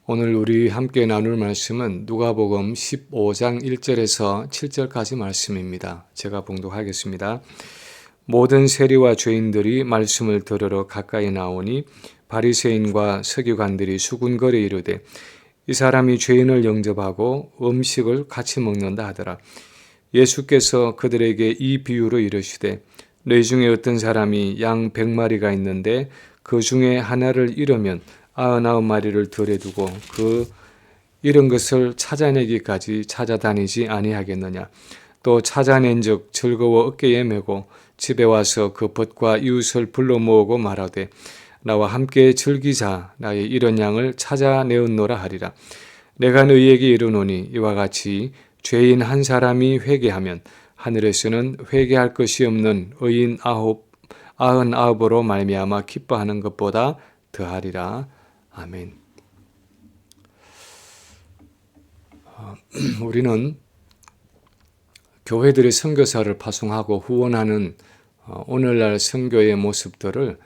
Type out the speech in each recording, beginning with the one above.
오늘 우리 함께 나눌 말씀은 누가복음 15장 1절에서 7절까지 말씀입니다. 제가 봉독하겠습니다. 모든 세리와 죄인들이 말씀을 들으러 가까이 나오니 바리새인과 서기관들이 수군거려 이르되 이 사람이 죄인을 영접하고 음식을 같이 먹는다 하더라. 예수께서 그들에게 이 비유로 이르시되 너희 중에 어떤 사람이 양 100마리가 있는데 그 중에 하나를 잃으면 99마리를 들에 두고 그 잃은 것을 찾아내기까지 찾아다니지 아니하겠느냐. 또 찾아낸즉 즐거워 어깨에 메고 집에 와서 그 벗과 이웃을 불러 모으고 말하되 나와 함께 즐기자. 나의 잃은 양을 찾아내었노라 하리라. 내가 너희에게 이르노니 이와 같이 죄인 한 사람이 회개하면 하늘에서는 회개할 것이 없는 의인 99으로 말미암아 기뻐하는 것보다 더하리라. 아멘. 우리는 교회들이 선교사를 파송하고 후원하는 오늘날 선교의 모습들을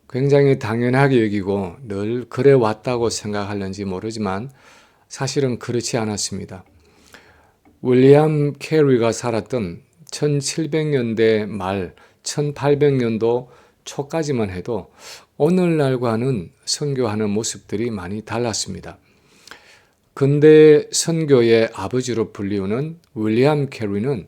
굉장히 당연하게 여기고 늘 그래 왔다고 생각하는지 모르지만 사실은 그렇지 않았습니다. 윌리엄 캐리가 살았던 1700년대 말 1800년도 초까지만 해도 오늘날과는 선교하는 모습들이 많이 달랐습니다. 근대 선교의 아버지로 불리우는 윌리엄 캐리는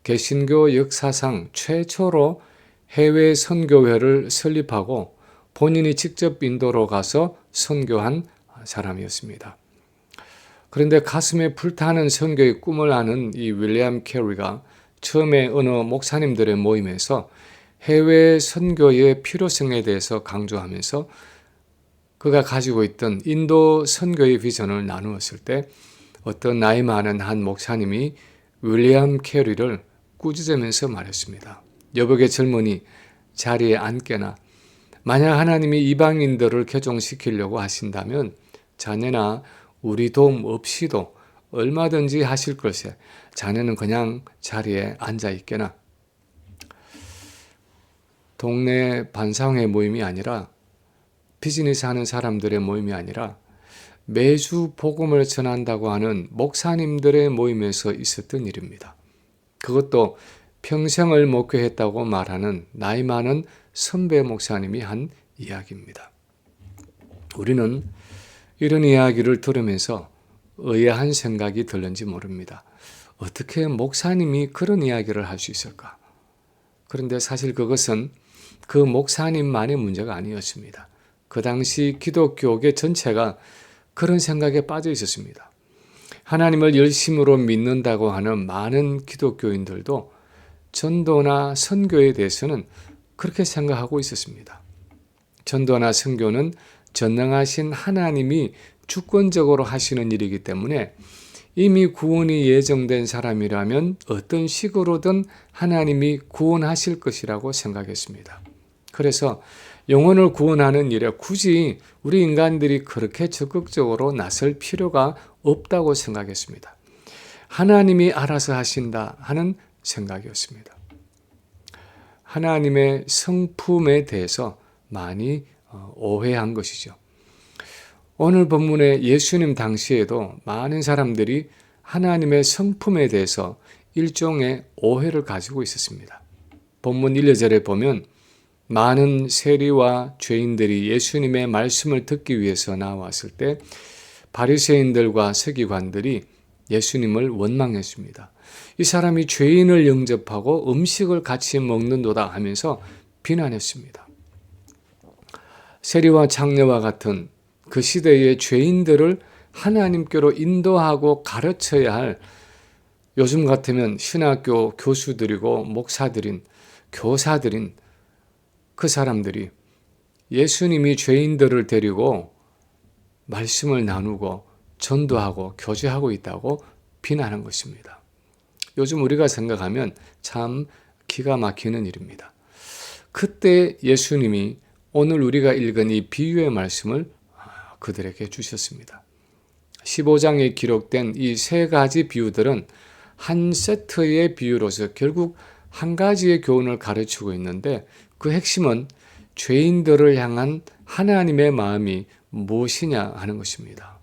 개신교 역사상 최초로 해외 선교회를 설립하고 본인이 직접 인도로 가서 선교한 사람이었습니다. 그런데 가슴에 불타는 선교의 꿈을 아는 이 윌리엄 캐리가 처음에 어느 목사님들의 모임에서 해외 선교의 필요성에 대해서 강조하면서 그가 가지고 있던 인도 선교의 비전을 나누었을 때 어떤 나이 많은 한 목사님이 윌리엄 캐리를 꾸짖으면서 말했습니다. 여복의 젊은이 자리에 앉게나 만약 하나님이 이방인들을 개종시키려고 하신다면 자네나 우리 도움 없이도 얼마든지 하실 것에 자네는 그냥 자리에 앉아 있게나. 동네 반상회 모임이 아니라 비즈니스 하는 사람들의 모임이 아니라 매주 복음을 전한다고 하는 목사님들의 모임에서 있었던 일입니다. 그것도 평생을 목회했다고 말하는 나이 많은 선배 목사님이 한 이야기입니다. 우리는 이런 이야기를 들으면서 의아한 생각이 들는지 모릅니다. 어떻게 목사님이 그런 이야기를 할 수 있을까? 그런데 사실 그것은 그 목사님만의 문제가 아니었습니다. 그 당시 기독교계 전체가 그런 생각에 빠져 있었습니다. 하나님을 열심으로 믿는다고 하는 많은 기독교인들도 전도나 선교에 대해서는 그렇게 생각하고 있었습니다. 전도나 선교는 전능하신 하나님이 주권적으로 하시는 일이기 때문에 이미 구원이 예정된 사람이라면 어떤 식으로든 하나님이 구원하실 것이라고 생각했습니다. 그래서 영혼을 구원하는 일에 굳이 우리 인간들이 그렇게 적극적으로 나설 필요가 없다고 생각했습니다. 하나님이 알아서 하신다 하는 생각이었습니다. 하나님의 성품에 대해서 많이 오해한 것이죠. 오늘 본문의 예수님 당시에도 많은 사람들이 하나님의 성품에 대해서 일종의 오해를 가지고 있었습니다. 본문 1, 2절에 보면 많은 세리와 죄인들이 예수님의 말씀을 듣기 위해서 나왔을 때 바리새인들과 서기관들이 예수님을 원망했습니다. 이 사람이 죄인을 영접하고 음식을 같이 먹는도다 하면서 비난했습니다. 세리와 장녀와 같은 그 시대의 죄인들을 하나님께로 인도하고 가르쳐야 할 요즘 같으면 신학교 교수들이고 목사들인 교사들인 그 사람들이 예수님이 죄인들을 데리고 말씀을 나누고 전도하고 교제하고 있다고 비난한 것입니다. 요즘 우리가 생각하면 참 기가 막히는 일입니다. 그때 예수님이 오늘 우리가 읽은 이 비유의 말씀을 그들에게 주셨습니다. 15장에 기록된 이 세 가지 비유들은 한 세트의 비유로서 결국 한 가지의 교훈을 가르치고 있는데 그 핵심은 죄인들을 향한 하나님의 마음이 무엇이냐 하는 것입니다.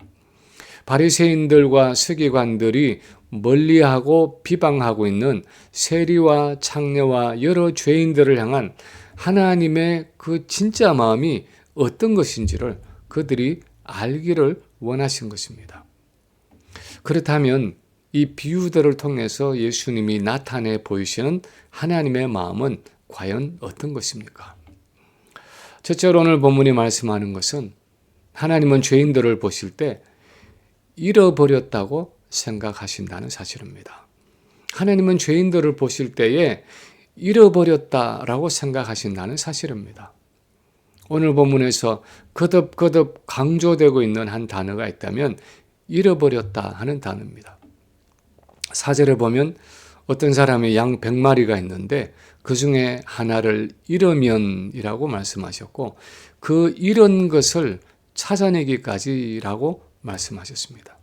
바리새인들과 서기관들이 멀리하고 비방하고 있는 세리와 창녀와 여러 죄인들을 향한 하나님의 그 진짜 마음이 어떤 것인지를 그들이 알기를 원하신 것입니다. 그렇다면 이 비유들을 통해서 예수님이 나타내 보이시는 하나님의 마음은 과연 어떤 것입니까? 첫째로 오늘 본문이 말씀하는 것은 하나님은 죄인들을 보실 때 잃어버렸다고 생각하신다는 사실입니다. 하나님은 죄인들을 보실 때에 잃어버렸다라고 생각하신다는 사실입니다. 오늘 본문에서 거듭거듭 강조되고 있는 한 단어가 있다면 잃어버렸다 하는 단어입니다. 4절에 보면 어떤 사람이 양 100마리가 있는데 그 중에 하나를 잃으면이라고 말씀하셨고 그 잃은 것을 찾아내기까지라고 말씀하셨습니다.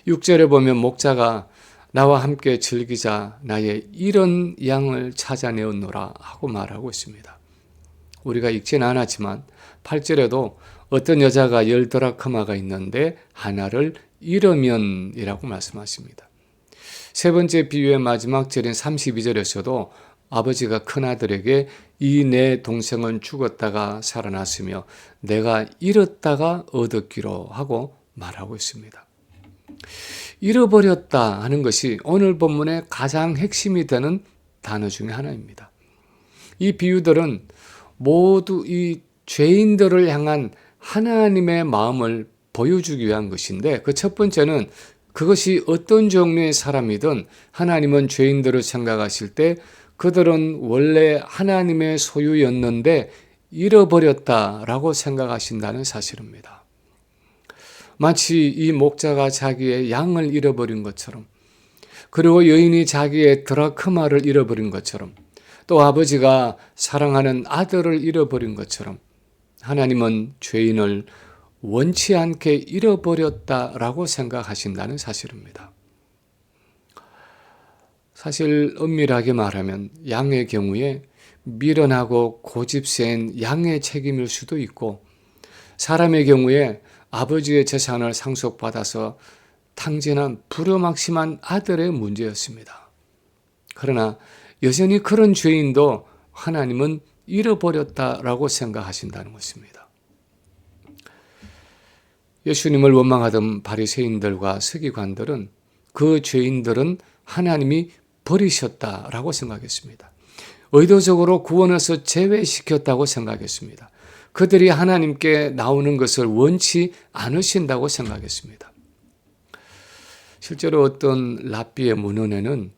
6절에 보면 목자가 나와 함께 즐기자 나의 잃은 양을 찾아내었노라 하고 말하고 있습니다. 우리가 읽지는 않았지만 8절에도 어떤 여자가 10드라크마가 있는데 하나를 잃으면이라고 말씀하십니다. 세 번째 비유의 마지막 절인 32절에서도 아버지가 큰아들에게 이 내 동생은 죽었다가 살아났으며 내가 잃었다가 얻었기로 하고 말하고 있습니다. 잃어버렸다 하는 것이 오늘 본문의 가장 핵심이 되는 단어 중에 하나입니다. 이 비유들은 모두 이 죄인들을 향한 하나님의 마음을 보여주기 위한 것인데 그 첫 번째는 그것이 어떤 종류의 사람이든 하나님은 죄인들을 생각하실 때 그들은 원래 하나님의 소유였는데 잃어버렸다라고 생각하신다는 사실입니다. 마치 이 목자가 자기의 양을 잃어버린 것처럼 그리고 여인이 자기의 드라크마를 잃어버린 것처럼 또 아버지가 사랑하는 아들을 잃어버린 것처럼 하나님은 죄인을 원치 않게 잃어버렸다라고 생각하신다는 사실입니다. 사실 엄밀하게 말하면 양의 경우에 미련하고 고집센 양의 책임일 수도 있고 사람의 경우에 아버지의 재산을 상속받아서 탕진한 불효막심한 아들의 문제였습니다. 그러나 여전히 그런 죄인도 하나님은 잃어버렸다라고 생각하신다는 것입니다. 예수님을 원망하던 바리새인들과 서기관들은 그 죄인들은 하나님이 버리셨다라고 생각했습니다. 의도적으로 구원에서 제외시켰다고 생각했습니다. 그들이 하나님께 나오는 것을 원치 않으신다고 생각했습니다. 실제로 어떤 랍비의 문헌에는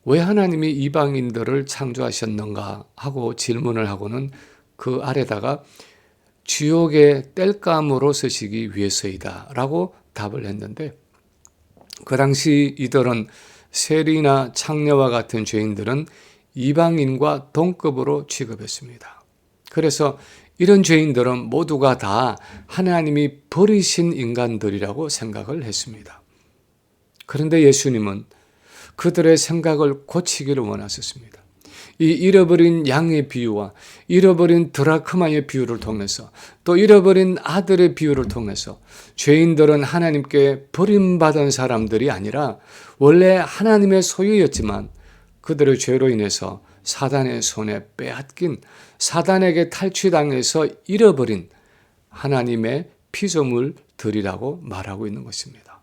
왜 하나님이 이방인들을 창조하셨는가 하고 질문을 하고는 그 아래다가 지옥의 땔감으로 쓰시기 위해서이다 라고 답을 했는데 그 당시 이들은 세리나 창녀와 같은 죄인들은 이방인과 동급으로 취급했습니다. 그래서 이런 죄인들은 모두가 다 하나님이 버리신 인간들이라고 생각을 했습니다. 그런데 예수님은 그들의 생각을 고치기를 원하셨습니다. 이 잃어버린 양의 비유와 잃어버린 드라크마의 비유를 통해서 또 잃어버린 아들의 비유를 통해서 죄인들은 하나님께 버림받은 사람들이 아니라 원래 하나님의 소유였지만 그들의 죄로 인해서 사단의 손에 빼앗긴 사단에게 탈취당해서 잃어버린 하나님의 피조물들이라고 말하고 있는 것입니다.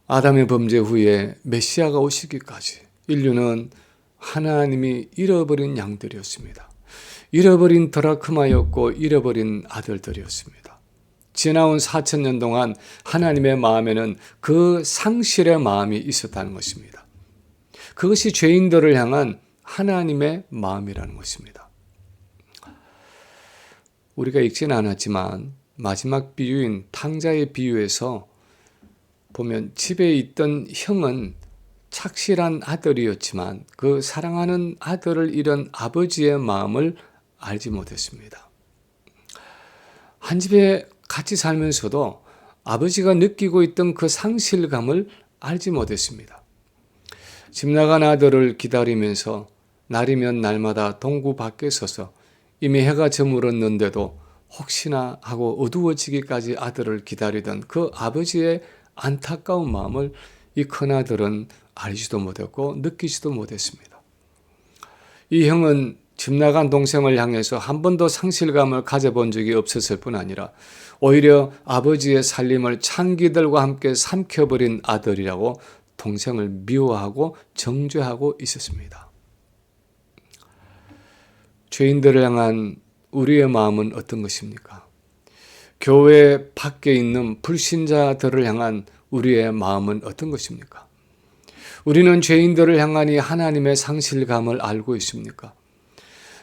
아담의 범죄 후에 메시아가 오시기까지 인류는 하나님이 잃어버린 양들이었습니다. 잃어버린 드라크마였고 잃어버린 아들들이었습니다. 지나온 4,000년 동안 하나님의 마음에는 그 상실의 마음이 있었다는 것입니다. 그것이 죄인들을 향한 하나님의 마음이라는 것입니다. 우리가 읽지는 않았지만 마지막 비유인 탕자의 비유에서 보면 집에 있던 형은 착실한 아들이었지만 그 사랑하는 아들을 잃은 아버지의 마음을 알지 못했습니다. 한 집에 같이 살면서도 아버지가 느끼고 있던 그 상실감을 알지 못했습니다. 집 나간 아들을 기다리면서 날이면 날마다 동구 밖에 서서 이미 해가 저물었는데도 혹시나 하고 어두워지기까지 아들을 기다리던 그 아버지의 안타까운 마음을 이 큰아들은 알지도 못했고 느끼지도 못했습니다. 이 형은 집 나간 동생을 향해서 한 번도 상실감을 가져본 적이 없었을 뿐 아니라 오히려 아버지의 살림을 창기들과 함께 삼켜버린 아들이라고 동생을 미워하고 정죄하고 있었습니다. 죄인들을 향한 우리의 마음은 어떤 것입니까? 교회 밖에 있는 불신자들을 향한 우리의 마음은 어떤 것입니까? 우리는 죄인들을 향한 이 하나님의 상실감을 알고 있습니까?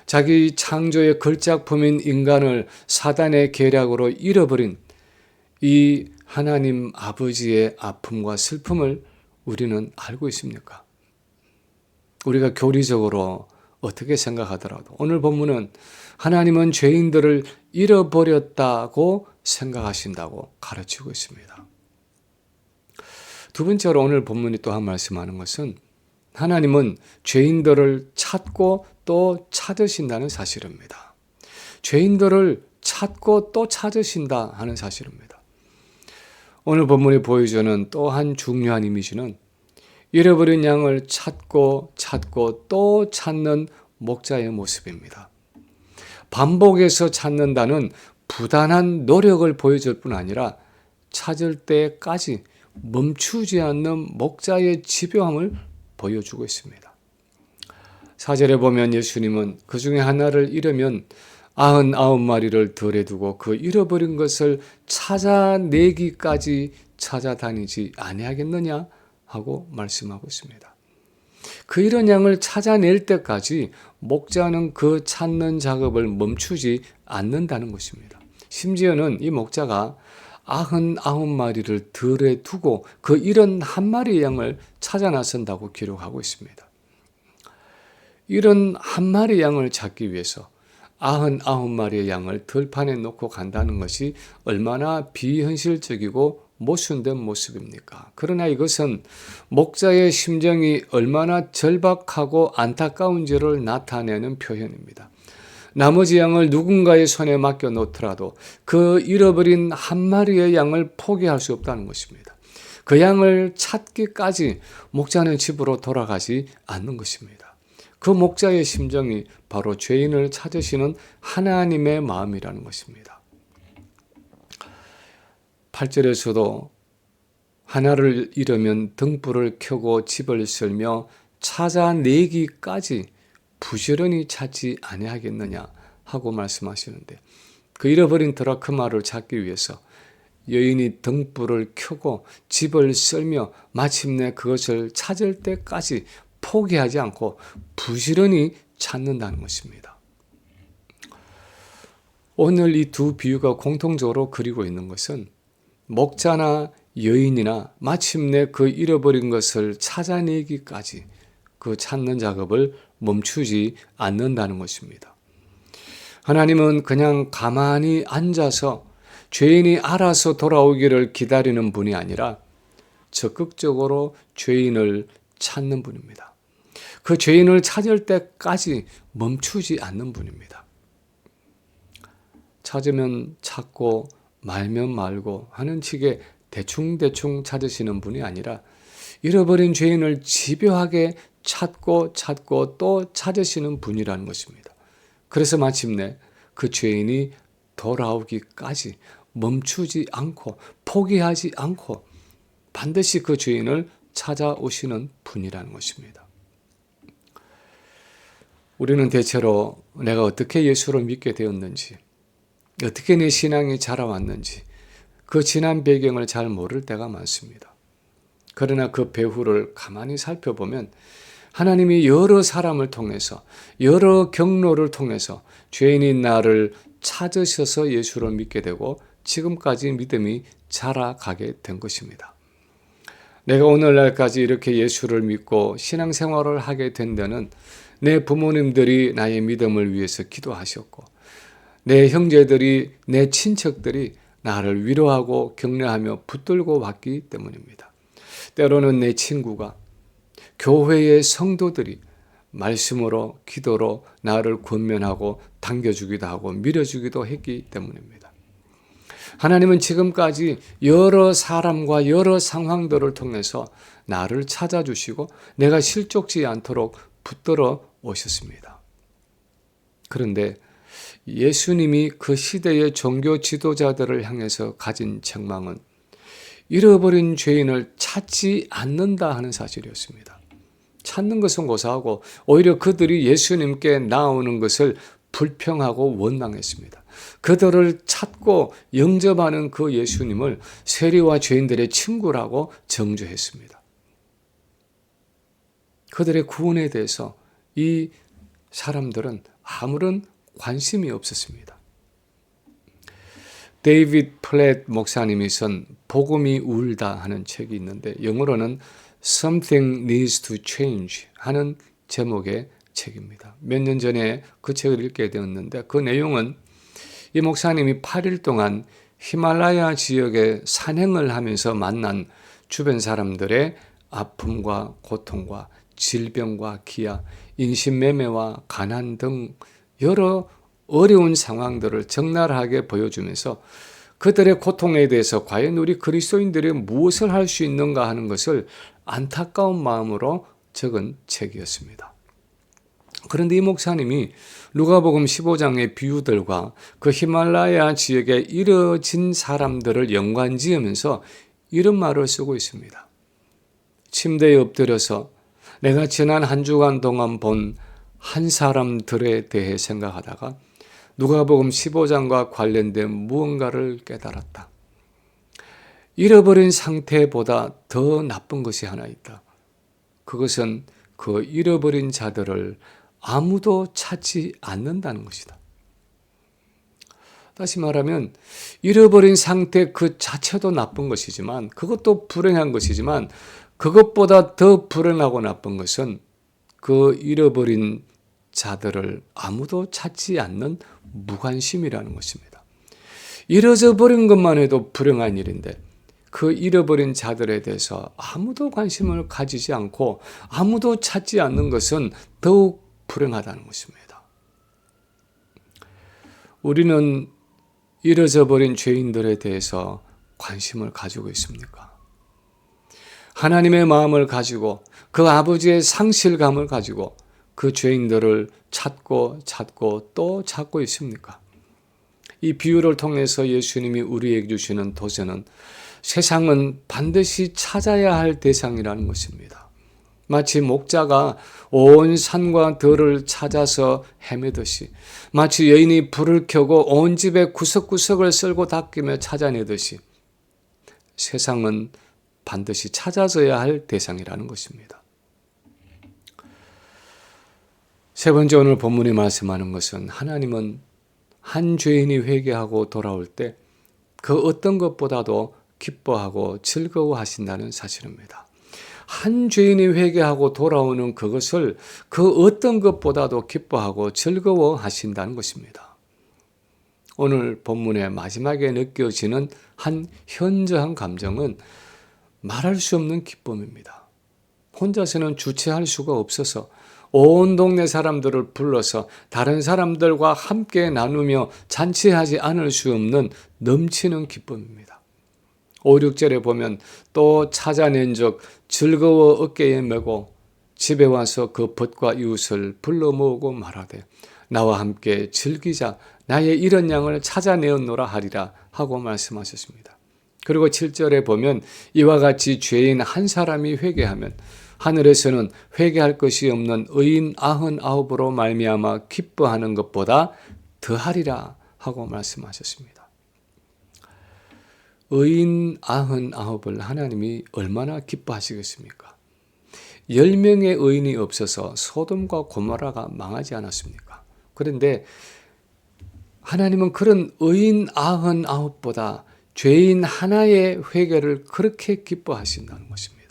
자기 창조의 걸작품인 인간을 사단의 계략으로 잃어버린 이 하나님 아버지의 아픔과 슬픔을 우리는 알고 있습니까? 우리가 교리적으로 어떻게 생각하더라도 오늘 본문은 하나님은 죄인들을 잃어버렸다고 생각하신다고 가르치고 있습니다. 두 번째로 오늘 본문이 또한 말씀하는 것은 하나님은 죄인들을 찾고 또 찾으신다는 사실입니다. 죄인들을 찾고 또 찾으신다 하는 사실입니다. 오늘 본문이 보여주는 또 한 중요한 이미지는 잃어버린 양을 찾고 또 찾는 목자의 모습입니다. 반복해서 찾는다는 부단한 노력을 보여줄 뿐 아니라 찾을 때까지 멈추지 않는 목자의 집요함을 보여주고 있습니다. 4절에 보면 예수님은 그 중에 하나를 잃으면 99마리를 덜에 두고 그 잃어버린 것을 찾아내기까지 찾아다니지 아니하겠느냐 하고 말씀하고 있습니다. 그 잃은 양을 찾아낼 때까지 목자는 그 찾는 작업을 멈추지 않는다는 것입니다. 심지어는 이 목자가 99마리를 덜에 두고 그 잃은 한 마리의 양을 찾아 나선다고 기록하고 있습니다. 잃은 한 마리 양을 찾기 위해서 99마리의 양을 들판에 놓고 간다는 것이 얼마나 비현실적이고 모순된 모습입니까? 그러나 이것은 목자의 심정이 얼마나 절박하고 안타까운지를 나타내는 표현입니다. 나머지 양을 누군가의 손에 맡겨 놓더라도 그 잃어버린 한 마리의 양을 포기할 수 없다는 것입니다. 그 양을 찾기까지 목자는 집으로 돌아가지 않는 것입니다. 그 목자의 심정이 바로 죄인을 찾으시는 하나님의 마음이라는 것입니다. 8절에서도 하나를 잃으면 등불을 켜고 집을 썰며 찾아내기까지 부지런히 찾지 아니하겠느냐 하고 말씀하시는데 그 잃어버린 드라크마를 찾기 위해서 여인이 등불을 켜고 집을 썰며 마침내 그것을 찾을 때까지 포기하지 않고 부지런히 찾는다는 것입니다. 오늘 이 두 비유가 공통적으로 그리고 있는 것은 목자나 여인이나 마침내 그 잃어버린 것을 찾아내기까지 그 찾는 작업을 멈추지 않는다는 것입니다. 하나님은 그냥 가만히 앉아서 죄인이 알아서 돌아오기를 기다리는 분이 아니라 적극적으로 죄인을 찾는 분입니다. 그 죄인을 찾을 때까지 멈추지 않는 분입니다. 찾으면 찾고 말면 말고 하는 식의 대충대충 찾으시는 분이 아니라 잃어버린 죄인을 집요하게 찾고 또 찾으시는 분이라는 것입니다. 그래서 마침내 그 죄인이 돌아오기까지 멈추지 않고 포기하지 않고 반드시 그 죄인을 찾아오시는 분이라는 것입니다. 우리는 대체로 내가 어떻게 예수를 믿게 되었는지, 어떻게 내 신앙이 자라왔는지 그 지난 배경을 잘 모를 때가 많습니다. 그러나 그 배후를 가만히 살펴보면 하나님이 여러 사람을 통해서 여러 경로를 통해서 죄인인 나를 찾으셔서 예수를 믿게 되고 지금까지 믿음이 자라가게 된 것입니다. 내가 오늘날까지 이렇게 예수를 믿고 신앙생활을 하게 된 데는 내 부모님들이 나의 믿음을 위해서 기도하셨고 내 형제들이, 내 친척들이 나를 위로하고 격려하며 붙들고 왔기 때문입니다. 때로는 내 친구가, 교회의 성도들이 말씀으로, 기도로 나를 권면하고 당겨주기도 하고 밀어주기도 했기 때문입니다. 하나님은 지금까지 여러 사람과 여러 상황들을 통해서 나를 찾아주시고 내가 실족지 않도록 붙들어 오셨습니다. 그런데 예수님이 그 시대의 종교 지도자들을 향해서 가진 책망은 잃어버린 죄인을 찾지 않는다 하는 사실이었습니다. 찾는 것은 고사하고 오히려 그들이 예수님께 나오는 것을 불평하고 원망했습니다. 그들을 찾고 영접하는 그 예수님을 세리와 죄인들의 친구라고 정죄했습니다. 그들의 구원에 대해서 이 사람들은 아무런 관심이 없었습니다. 데이비드 플랫 목사님이 쓴 복음이 울다 하는 책이 있는데 영어로는 Something Needs to Change 하는 제목의 책입니다. 몇 년 전에 그 책을 읽게 되었는데 그 내용은 이 목사님이 8일 동안 히말라야 지역에 산행을 하면서 만난 주변 사람들의 아픔과 고통과 질병과 기아, 인신매매와 가난 등 여러 어려운 상황들을 적나라하게 보여주면서 그들의 고통에 대해서 과연 우리 그리스도인들이 무엇을 할 수 있는가 하는 것을 안타까운 마음으로 적은 책이었습니다. 그런데 이 목사님이 누가복음 15장의 비유들과 그 히말라야 지역에 이뤄진 사람들을 연관지으면서 이런 말을 쓰고 있습니다. 침대에 엎드려서 내가 지난 한 주간 동안 본 한 사람들에 대해 생각하다가 누가복음 15장과 관련된 무언가를 깨달았다. 잃어버린 상태보다 더 나쁜 것이 하나 있다. 그것은 그 잃어버린 자들을 아무도 찾지 않는다는 것이다. 다시 말하면 잃어버린 상태 그 자체도 나쁜 것이지만 그것도 불행한 것이지만 그것보다 더 불행하고 나쁜 것은 그 잃어버린 자들을 아무도 찾지 않는 무관심이라는 것입니다. 잃어져 버린 것만 해도 불행한 일인데 그 잃어버린 자들에 대해서 아무도 관심을 가지지 않고 아무도 찾지 않는 것은 더욱 불행하다는 것입니다. 우리는 잃어져 버린 죄인들에 대해서 관심을 가지고 있습니까? 하나님의 마음을 가지고 그 아버지의 상실감을 가지고 그 죄인들을 찾고 또 찾고 있습니까? 이 비유를 통해서 예수님이 우리에게 주시는 도전은 세상은 반드시 찾아야 할 대상이라는 것입니다. 마치 목자가 온 산과 들을 찾아서 헤매듯이, 마치 여인이 불을 켜고 온 집의 구석구석을 쓸고 닦이며 찾아내듯이 세상은 반드시 찾아져야 할 대상이라는 것입니다. 세 번째, 오늘 본문이 말씀하는 것은 하나님은 한 죄인이 회개하고 돌아올 때 그 어떤 것보다도 기뻐하고 즐거워하신다는 사실입니다. 한 죄인이 회개하고 돌아오는 그것을 그 어떤 것보다도 기뻐하고 즐거워하신다는 것입니다. 오늘 본문의 마지막에 느껴지는 한 현저한 감정은 말할 수 없는 기쁨입니다. 혼자서는 주체할 수가 없어서 온 동네 사람들을 불러서 다른 사람들과 함께 나누며 잔치하지 않을 수 없는 넘치는 기쁨입니다. 5, 6절에 보면 또 찾아낸 적 즐거워 어깨에 메고 집에 와서 그 벗과 이웃을 불러 모으고 말하되 나와 함께 즐기자 나의 이런 양을 찾아내었노라 하리라 하고 말씀하셨습니다. 그리고 7절에 보면 이와 같이 죄인 한 사람이 회개하면 하늘에서는 회개할 것이 없는 의인 99으로 말미암아 기뻐하는 것보다 더하리라 하고 말씀하셨습니다. 의인 99을 하나님이 얼마나 기뻐하시겠습니까? 10명의 의인이 없어서 소돔과 고모라가 망하지 않았습니까? 그런데 하나님은 그런 의인 99보다 죄인 하나의 회개를 그렇게 기뻐하신다는 것입니다.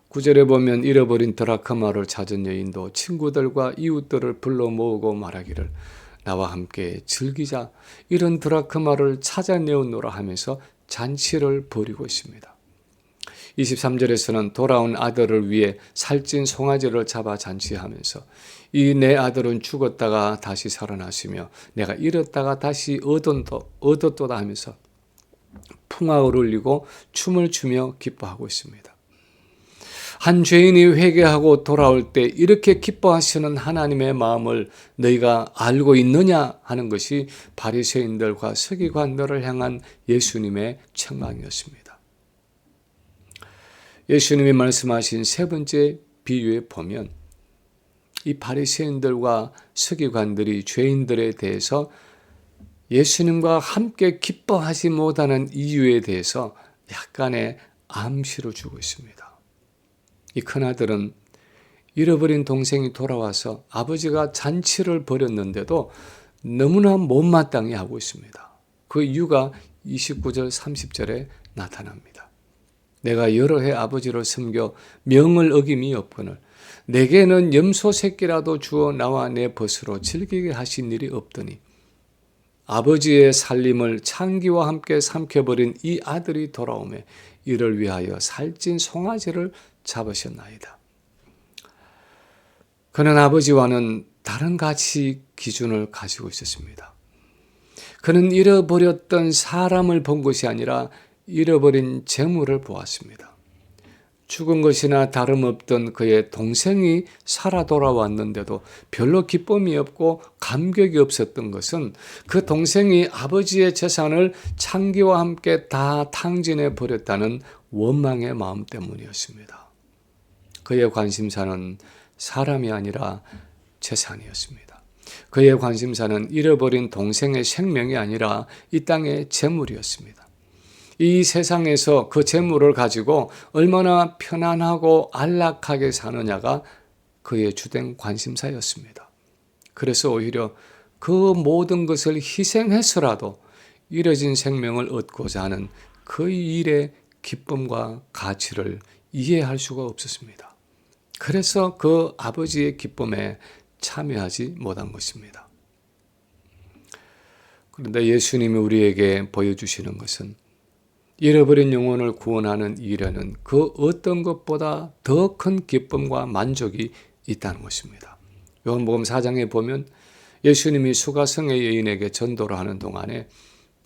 9절에 보면 잃어버린 드라크마를 찾은 여인도 친구들과 이웃들을 불러 모으고 말하기를 나와 함께 즐기자 이런 드라크마를 찾아내었노라 하면서 잔치를 벌이고 있습니다. 23절에서는 돌아온 아들을 위해 살찐 송아지를 잡아 잔치하면서 이 내 아들은 죽었다가 다시 살아났으며 내가 잃었다가 다시 얻었도다 하면서 풍악을 울리고 춤을 추며 기뻐하고 있습니다. 한 죄인이 회개하고 돌아올 때 이렇게 기뻐하시는 하나님의 마음을 너희가 알고 있느냐 하는 것이 바리새인들과 서기관들을 향한 예수님의 책망이었습니다. 예수님이 말씀하신 세 번째 비유에 보면 이 바리새인들과 서기관들이 죄인들에 대해서 예수님과 함께 기뻐하지 못하는 이유에 대해서 약간의 암시를 주고 있습니다. 이 큰아들은 잃어버린 동생이 돌아와서 아버지가 잔치를 벌였는데도 너무나 못마땅해 하고 있습니다. 그 이유가 29절 30절에 나타납니다. 내가 여러 해 아버지를 섬겨 명을 어김이 없거늘 내게는 염소 새끼라도 주어 나와 내 벗으로 즐기게 하신 일이 없더니 아버지의 살림을 창기와 함께 삼켜버린 이 아들이 돌아오매 이를 위하여 살찐 송아지를 잡으셨나이다. 그는 아버지와는 다른 가치 기준을 가지고 있었습니다. 그는 잃어버렸던 사람을 본 것이 아니라 잃어버린 재물을 보았습니다. 죽은 것이나 다름없던 그의 동생이 살아 돌아왔는데도 별로 기쁨이 없고 감격이 없었던 것은 그 동생이 아버지의 재산을 창기와 함께 다 탕진해 버렸다는 원망의 마음 때문이었습니다. 그의 관심사는 사람이 아니라 재산이었습니다. 그의 관심사는 잃어버린 동생의 생명이 아니라 이 땅의 재물이었습니다. 이 세상에서 그 재물을 가지고 얼마나 편안하고 안락하게 사느냐가 그의 주된 관심사였습니다. 그래서 오히려 그 모든 것을 희생해서라도 잃어진 생명을 얻고자 하는 그 일의 기쁨과 가치를 이해할 수가 없었습니다. 그래서 그 아버지의 기쁨에 참여하지 못한 것입니다. 그런데 예수님이 우리에게 보여주시는 것은 잃어버린 영혼을 구원하는 일에는 그 어떤 것보다 더 큰 기쁨과 만족이 있다는 것입니다. 요한복음 4장에 보면 예수님이 수가성의 여인에게 전도를 하는 동안에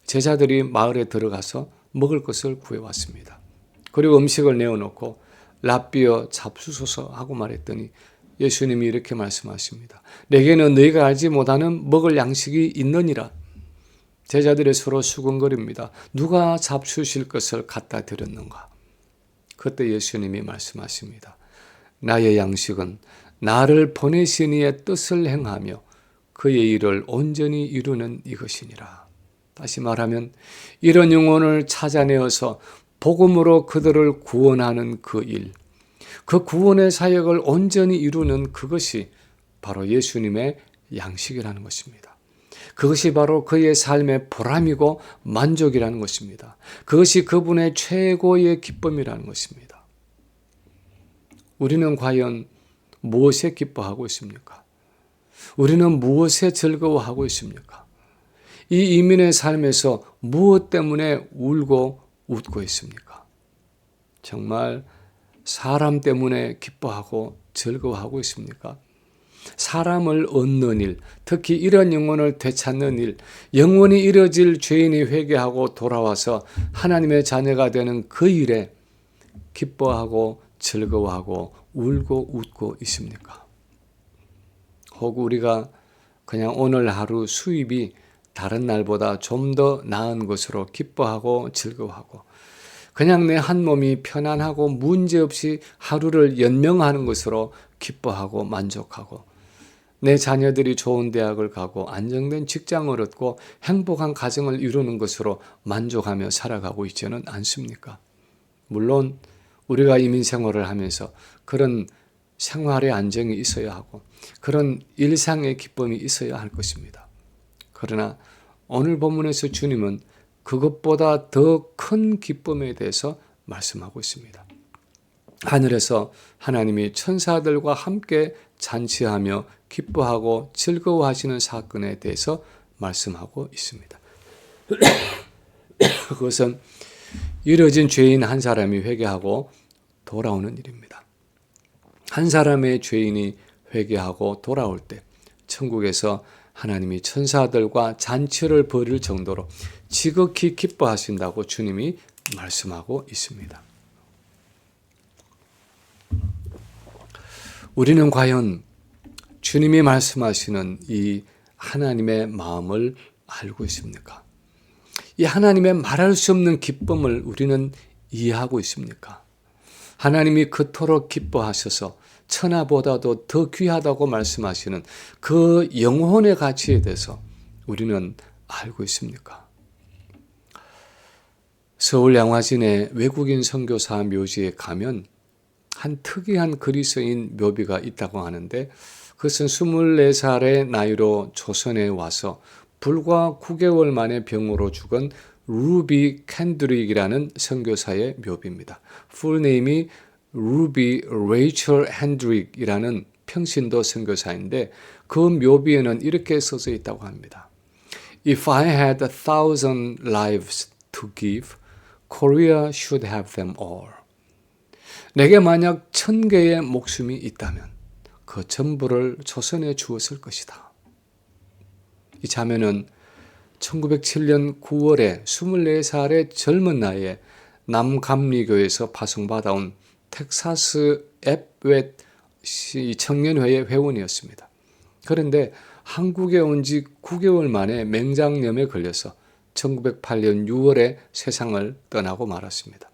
제자들이 마을에 들어가서 먹을 것을 구해왔습니다. 그리고 음식을 내어놓고 랍비어 잡수소서 하고 말했더니 예수님이 이렇게 말씀하십니다. 내게는 너희가 알지 못하는 먹을 양식이 있느니라. 제자들이 서로 수군거립니다. 누가 잡수실 것을 갖다 드렸는가? 그때 예수님이 말씀하십니다. 나의 양식은 나를 보내신 이의 뜻을 행하며 그의 일을 온전히 이루는 이것이니라. 다시 말하면 이런 영혼을 찾아내어서 복음으로 그들을 구원하는 그 일, 그 구원의 사역을 온전히 이루는 그것이 바로 예수님의 양식이라는 것입니다. 그것이 바로 그의 삶의 보람이고 만족이라는 것입니다. 그것이 그분의 최고의 기쁨이라는 것입니다. 우리는 과연 무엇에 기뻐하고 있습니까? 우리는 무엇에 즐거워하고 있습니까? 이 이민의 삶에서 무엇 때문에 울고 웃고 있습니까? 정말 사람 때문에 기뻐하고 즐거워하고 있습니까? 사람을 얻는 일, 특히 이런 영혼을 되찾는 일, 영원히 이뤄질 죄인이 회개하고 돌아와서 하나님의 자녀가 되는 그 일에 기뻐하고 즐거워하고 울고 웃고 있습니까? 혹 우리가 그냥 오늘 하루 수입이 다른 날보다 좀 더 나은 것으로 기뻐하고 즐거워하고 그냥 내 한 몸이 편안하고 문제없이 하루를 연명하는 것으로 기뻐하고 만족하고 내 자녀들이 좋은 대학을 가고 안정된 직장을 얻고 행복한 가정을 이루는 것으로 만족하며 살아가고 있지는 않습니까? 물론 우리가 이민 생활을 하면서 그런 생활의 안정이 있어야 하고 그런 일상의 기쁨이 있어야 할 것입니다. 그러나 오늘 본문에서 주님은 그것보다 더 큰 기쁨에 대해서 말씀하고 있습니다. 하늘에서 하나님이 천사들과 함께 잔치하며 기뻐하고 즐거워하시는 사건에 대해서 말씀하고 있습니다. 그것은 이뤄진 죄인 한 사람이 회개하고 돌아오는 일입니다. 한 사람의 죄인이 회개하고 돌아올 때 천국에서 하나님이 천사들과 잔치를 벌일 정도로 지극히 기뻐하신다고 주님이 말씀하고 있습니다. 우리는 과연 주님이 말씀하시는 이 하나님의 마음을 알고 있습니까? 이 하나님의 말할 수 없는 기쁨을 우리는 이해하고 있습니까? 하나님이 그토록 기뻐하셔서 천하보다도 더 귀하다고 말씀하시는 그 영혼의 가치에 대해서 우리는 알고 있습니까? 서울 양화진의 외국인 선교사 묘지에 가면 한 특이한 그리스인 묘비가 있다고 하는데, 그것은 24살의 나이로 조선에 와서 불과 9개월 만에 병으로 죽은 루비 캔드릭이라는 선교사의 묘비입니다. 풀네임이 루비 레이첼 핸드릭이라는 평신도 선교사인데, 그 묘비에는 이렇게 써져 있다고 합니다. If I had 1,000 lives to give, Korea should have them all. 내게 만약 1,000개의 목숨이 있다면 그 전부를 조선에 주었을 것이다. 이 자매는 1907년 9월에 24살의 젊은 나이에 남감리교에서 파송받아온 텍사스 앱웨 청년회의 회원이었습니다. 그런데 한국에 온 지 9개월 만에 맹장염에 걸려서 1908년 6월에 세상을 떠나고 말았습니다.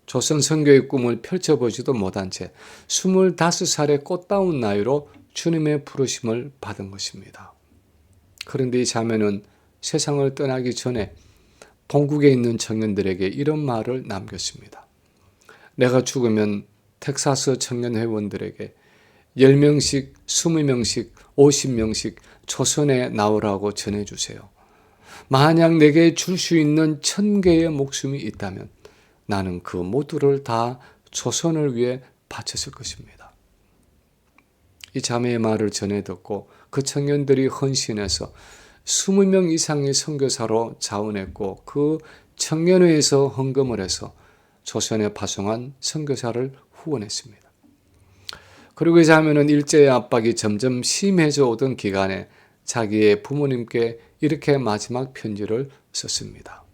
조선 선교의 꿈을 펼쳐보지도 못한 채 25살의 꽃다운 나이로 주님의 부르심을 받은 것입니다. 그런데 이 자매는 세상을 떠나기 전에 본국에 있는 청년들에게 이런 말을 남겼습니다. 내가 죽으면 텍사스 청년 회원들에게 10명씩, 20명씩, 50명씩 조선에 나오라고 전해주세요. 만약 내게 줄 수 있는 1,000개의 목숨이 있다면 나는 그 모두를 다 조선을 위해 바쳤을 것입니다. 이 자매의 말을 전해 듣고 그 청년들이 헌신해서 20명 이상의 선교사로 자원했고, 그 청년회에서 헌금을 해서 조선에 파송한 선교사를 후원했습니다. 그리고 이 자매는 일제의 압박이 점점 심해져 오던 기간에 자기의 부모님께 이렇게 마지막 편지를 썼습니다.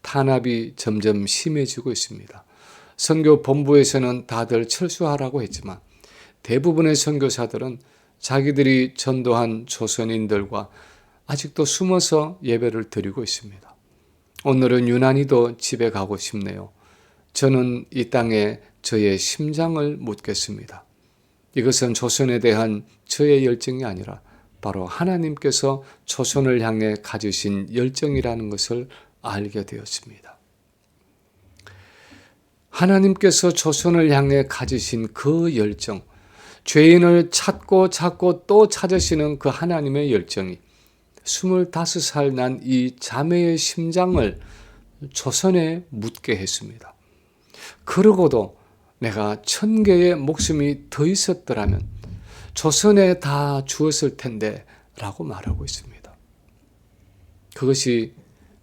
탄압이 점점 심해지고 있습니다. 선교 본부에서는 다들 철수하라고 했지만 대부분의 선교사들은 자기들이 전도한 조선인들과 아직도 숨어서 예배를 드리고 있습니다. 오늘은 유난히도 집에 가고 싶네요. 저는 이 땅에 저의 심장을 묻겠습니다. 이것은 조선에 대한 저의 열정이 아니라 바로 하나님께서 조선을 향해 가지신 열정이라는 것을 알게 되었습니다. 하나님께서 조선을 향해 가지신 그 열정, 죄인을 찾고 또 찾으시는 그 하나님의 열정이 25살 난 이 자매의 심장을 조선에 묻게 했습니다. 그러고도 내가 1,000개의 목숨이 더 있었더라면 조선에 다 주었을 텐데 라고 말하고 있습니다. 그것이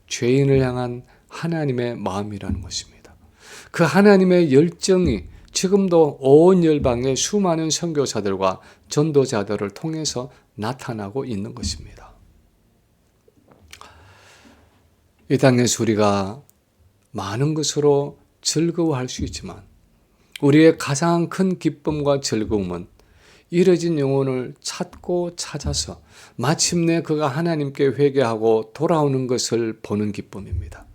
죄인을 향한 하나님의 마음이라는 것입니다. 그 하나님의 열정이 지금도 온 열방의 수많은 선교사들과 전도자들을 통해서 나타나고 있는 것입니다. 이 땅에서 우리가 많은 것으로 즐거워할 수 있지만 우리의 가장 큰 기쁨과 즐거움은 잃어진 영혼을 찾고 찾아서 마침내 그가 하나님께 회개하고 돌아오는 것을 보는 기쁨입니다.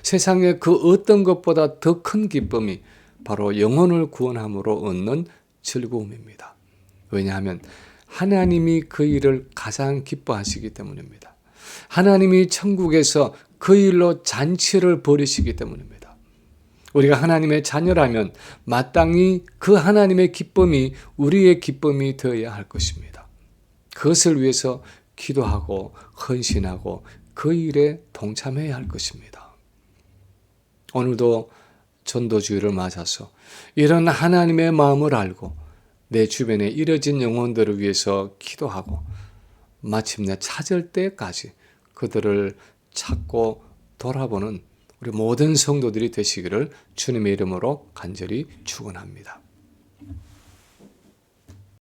세상에 그 어떤 것보다 더 큰 기쁨이 바로 영혼을 구원함으로 얻는 즐거움입니다. 왜냐하면 하나님이 그 일을 가장 기뻐하시기 때문입니다. 하나님이 천국에서 그 일로 잔치를 벌이시기 때문입니다. 우리가 하나님의 자녀라면 마땅히 그 하나님의 기쁨이 우리의 기쁨이 되어야 할 것입니다. 그것을 위해서 기도하고 헌신하고 그 일에 동참해야 할 것입니다. 오늘도 전도주일을 맞아서 이런 하나님의 마음을 알고 내 주변에 잃어진 영혼들을 위해서 기도하고 마침내 찾을 때까지 그들을 찾고 돌아보는 우리 모든 성도들이 되시기를 주님의 이름으로 간절히 축원합니다.